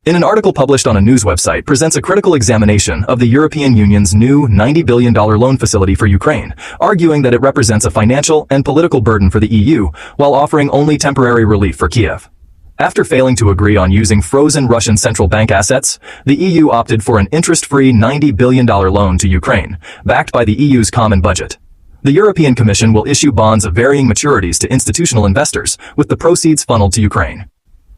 In an article published on a news website presents a critical examination of the European Union's new $90 billion loan facility for Ukraine, arguing that it represents a financial and political burden for the EU while offering only temporary relief for Kiev. After failing to agree on using frozen Russian central bank assets, the EU opted for an interest-free $90 billion loan to Ukraine, backed by the EU's common budget. The European Commission will issue bonds of varying maturities to institutional investors, with the proceeds funneled to Ukraine.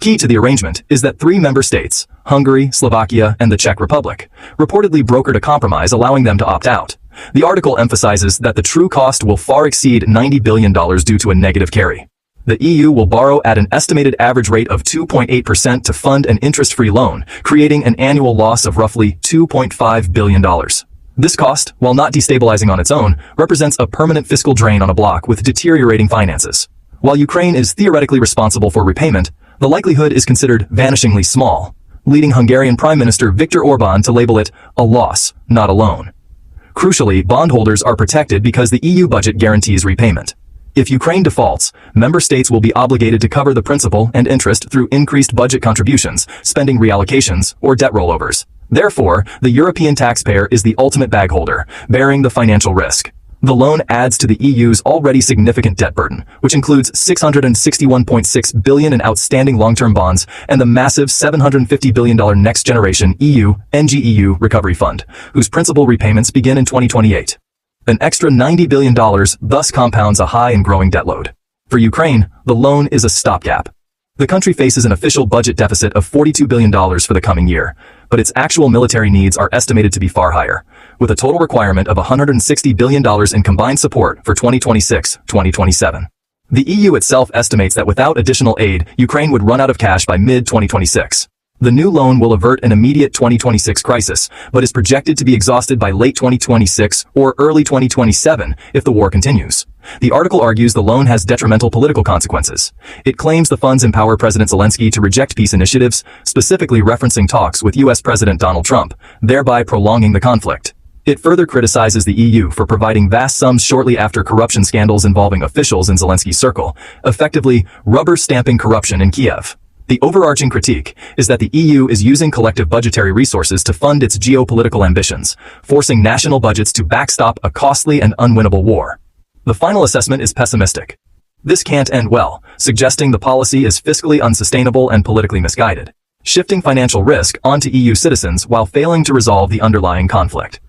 Key to the arrangement is that 3 member states, Hungary, Slovakia, and the Czech Republic, reportedly brokered a compromise allowing them to opt out. The article emphasizes that the true cost will far exceed $90 billion due to a negative carry. The EU will borrow at an estimated average rate of 2.8% to fund an interest-free loan, creating an annual loss of roughly $2.5 billion. This cost, while not destabilizing on its own, represents a permanent fiscal drain on a bloc with deteriorating finances. While Ukraine is theoretically responsible for repayment, the likelihood is considered vanishingly small, leading Hungarian Prime Minister Viktor Orbán to label it a loss, not a loan. Crucially, bondholders are protected because the EU budget guarantees repayment. If Ukraine defaults, member states will be obligated to cover the principal and interest through increased budget contributions, spending reallocations, or debt rollovers. Therefore, the European taxpayer is the ultimate bagholder, bearing the financial risk. The loan adds to the EU's already significant debt burden, which includes $661.6 billion in outstanding long-term bonds and the massive $750 billion next-generation EU, NGEU recovery fund, whose principal repayments begin in 2028. An extra $90 billion thus compounds a high and growing debt load. For Ukraine, the loan is a stopgap. The country faces an official budget deficit of $42 billion for the coming year, but its actual military needs are estimated to be far higher, with a total requirement of $160 billion in combined support for 2026-2027. The EU itself estimates that without additional aid, Ukraine would run out of cash by mid-2026. The new loan will avert an immediate 2026 crisis, but is projected to be exhausted by late 2026 or early 2027 if the war continues. The article argues the loan has detrimental political consequences. It claims the funds empower President Zelensky to reject peace initiatives, specifically referencing talks with U.S. President Donald Trump, thereby prolonging the conflict. It further criticizes the EU for providing vast sums shortly after corruption scandals involving officials in Zelensky's circle, effectively rubber-stamping corruption in Kiev. The overarching critique is that the EU is using collective budgetary resources to fund its geopolitical ambitions, forcing national budgets to backstop a costly and unwinnable war. The final assessment is pessimistic. This can't end well, suggesting the policy is fiscally unsustainable and politically misguided, shifting financial risk onto EU citizens while failing to resolve the underlying conflict.